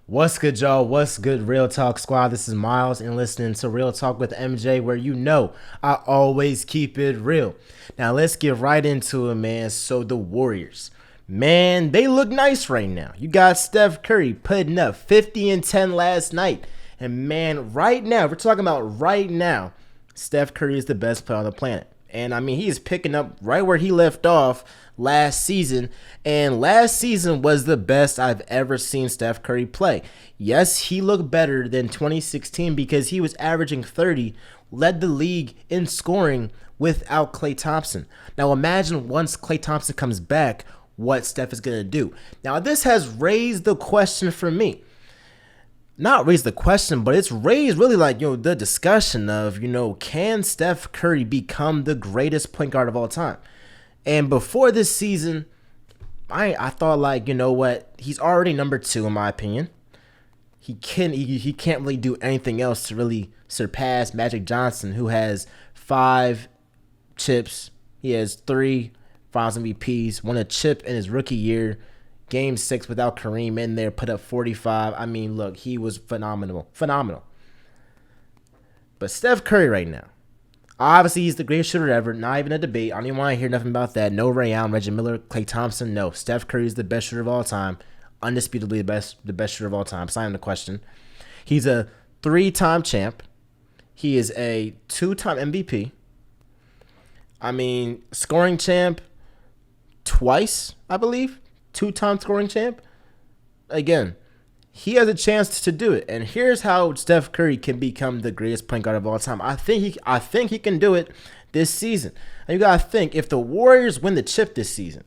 What's good, y'all? What's good, Real Talk Squad? This is Miles, and listening to Real Talk with MJ, where I always keep it real. Now, let's get right into it, man. So, the Warriors, man, they look nice right now. You got Steph Curry putting up 50 and 10 last night. And, man, right now, we're talking about right now, Steph Curry is the best player on the planet. And I mean, he is picking up right where he left off last season. And last season was the best I've ever seen Steph Curry play. Yes, he looked better than 2016 because he was averaging 30, led the league in scoring without Klay Thompson. Now imagine once Klay Thompson comes back, what Steph is going to do. Now this has raised the question for me. Not raised the question, but it's raised really like, the discussion of, can Steph Curry become the greatest point guard of all time? And before this season, I thought like, what? He's already number 2 in my opinion. He can't really do anything else to really surpass Magic Johnson, who has 5 chips. He has 3 Finals MVPs, won a chip in his rookie year. Game 6 without Kareem in there, put up 45. I mean, look, he was phenomenal. But Steph Curry right now, obviously he's the greatest shooter ever. Not even a debate. I don't even want to hear nothing about that. No Ray Allen, Reggie Miller, Klay Thompson. No, Steph Curry is the best shooter of all time. Undisputably the best shooter of all time. It's not even a question. He's a 3-time champ. He is a 2-time MVP. I mean, scoring champ twice, I believe. 2-time scoring champ. Again, he has a chance to do it. And here's how Steph Curry can become the greatest point guard of all time. I think he can do it this season. And you gotta think, if the Warriors win the chip this season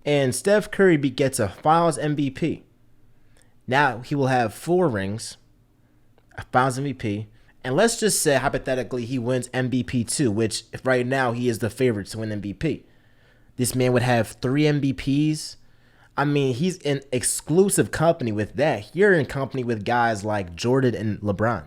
and Steph Curry gets a Finals MVP, now he will have 4 rings, a Finals MVP, and let's just say hypothetically he wins MVP too, which right now he is the favorite to win MVP. This man would have 3 MVPs. I mean, he's in exclusive company with that. You're in company with guys like Jordan and LeBron.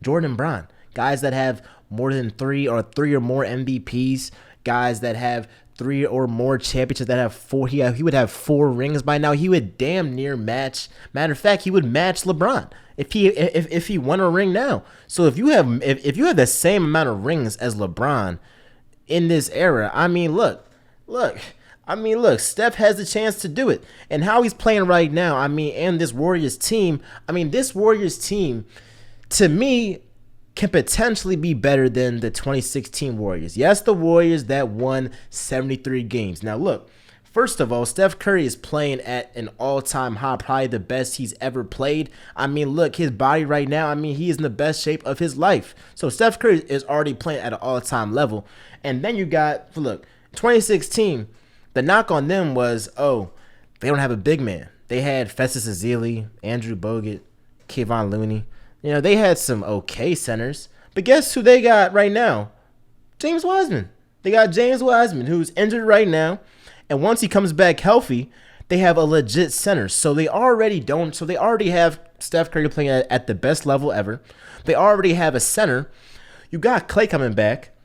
Jordan and Bron. Guys that have more than 3 or more MVPs. Guys that have 3 or more championships, that have 4. He would have 4 rings by now. He would damn near match. Matter of fact, he would match LeBron if he won a ring now. So if you have the same amount of rings as LeBron in this era, I mean, look. Steph has the chance to do it. And how he's playing right now, and this Warriors team, to me, can potentially be better than the 2016 Warriors. Yes, the Warriors that won 73 games. Now, look, first of all, Steph Curry is playing at an all-time high, probably the best he's ever played. Look, his body right now, he is in the best shape of his life. So Steph Curry is already playing at an all-time level. And then you got, 2016, the knock on them was, they don't have a big man. They had Festus Ezeli, Andrew Bogut, Kevon Looney. They had some okay centers. But guess who they got right now? James Wiseman. They got James Wiseman, who's injured right now. And once he comes back healthy, they have a legit center. So they already have Steph Curry playing at the best level ever. They already have a center. You got Klay coming back.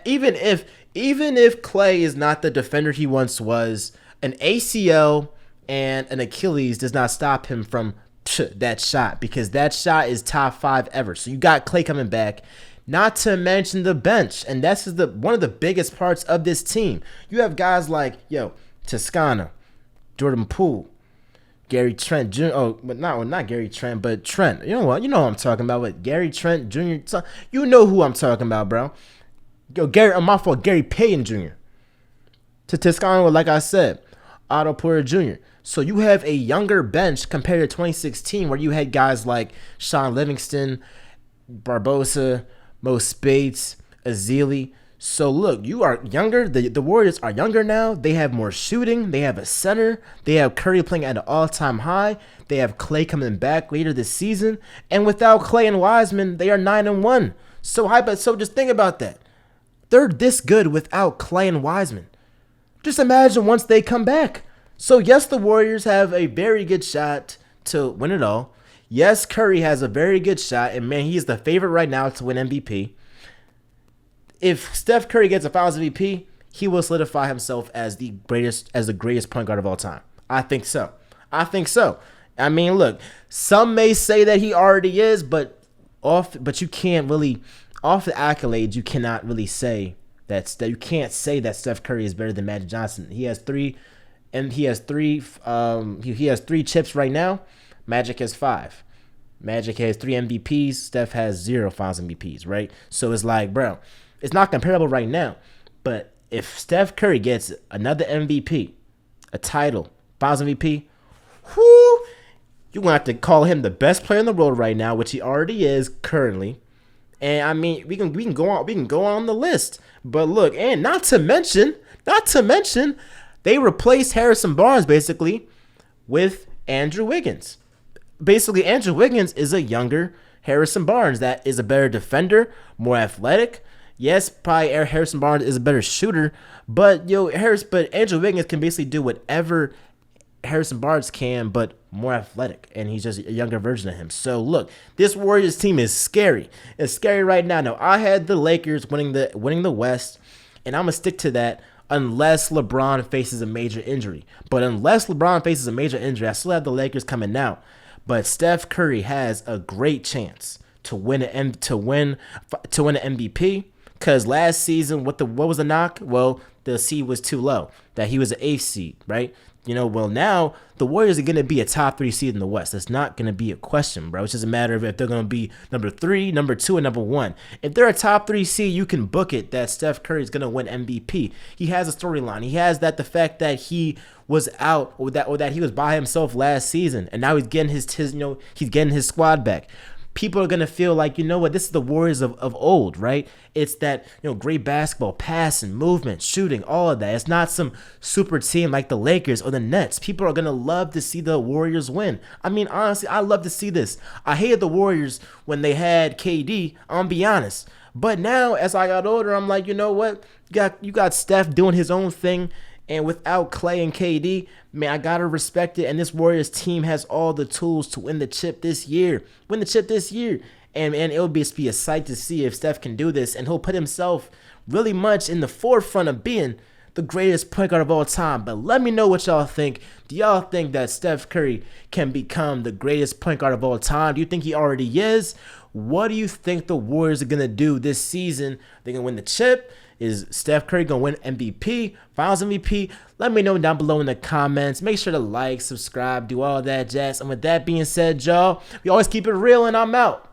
Even if Klay is not the defender he once was, an ACL and an Achilles does not stop him from that shot, because that shot is top 5 ever. So you got Klay coming back, not to mention the bench, and that's one of the biggest parts of this team. You have guys like Toscano, Jordan Poole, Gary Trent Jr. Not Gary Trent, but Trent. You know what? You know who I'm talking about with Gary Trent Jr. You know who I'm talking about, bro. Gary Payton Jr. To Toscano, like I said, Otto Porter Jr. So you have a younger bench compared to 2016, where you had guys like Sean Livingston, Barbosa, Mo Spates, Ezeli. So look, you are younger. The Warriors are younger now. They have more shooting. They have a center. They have Curry playing at an all-time high. They have Klay coming back later this season. And without Klay and Wiseman, they are 9-1. So just think about that. They're this good without Klay and Wiseman. Just imagine once they come back. So yes, the Warriors have a very good shot to win it all. Yes, Curry has a very good shot, and man, he's the favorite right now to win MVP. If Steph Curry gets a Finals MVP, he will solidify himself as the greatest point guard of all time. I think so. I mean, look, some may say that he already is, but you can't really off the accolades. You cannot really say that you can't say that Steph Curry is better than Magic Johnson. He has three, and he has three. He has three chips right now. Magic has five. Magic has three MVPs. Steph has 0 Finals MVPs. Right. So it's like, bro, it's not comparable right now. But if Steph Curry gets another MVP, a title, Finals MVP, whoo, you're gonna have to call him the best player in the world right now, which he already is currently. And I mean, we can go on the list. But look, and not to mention, they replaced Harrison Barnes basically with Andrew Wiggins. Basically, Andrew Wiggins is a younger Harrison Barnes that is a better defender, more athletic. Yes, probably Harrison Barnes is a better shooter, but but Andrew Wiggins can basically do whatever Harrison Barnes can, but more athletic, and he's just a younger version of him. So look, this Warriors team is scary. It's scary right now. Now I had the Lakers winning the West, and I'm gonna stick to that unless LeBron faces a major injury. But unless LeBron faces a major injury, I still have the Lakers coming out. But Steph Curry has a great chance to win an MVP. Because last season, what was the knock? Well, the seed was too low. That he was an 8th seed, right? Well, now the Warriors are going to be a top 3 seed in the West. That's not going to be a question, bro. It's just a matter of if they're going to be number 3, number 2, and number 1. If they're a top 3 seed, you can book it that Steph Curry is going to win MVP. He has a storyline. He has the fact that he was out or that he was by himself last season, and now he's getting he's getting his squad back. People are going to feel like, this is the Warriors of old, right? It's that, great basketball, passing, movement, shooting, all of that. It's not some super team like the Lakers or the Nets. People are going to love to see the Warriors win. I mean, honestly, I love to see this. I hated the Warriors when they had KD, I'm be honest. But now, as I got older, I'm like, you know what? You got Steph doing his own thing. And without Clay and KD, man, I gotta respect it. And this Warriors team has all the tools to win the chip this year. And it would be a sight to see if Steph can do this. And he'll put himself really much in the forefront of being the greatest point guard of all time. But let me know what y'all think. Do y'all think that Steph Curry can become the greatest point guard of all time? Do you think he already is? What do you think the Warriors are gonna do this season? They're gonna win the chip? Is Steph Curry going to win MVP, Finals MVP? Let me know down below in the comments. Make sure to like, subscribe, do all that jazz. And with that being said, y'all, we always keep it real, and I'm out.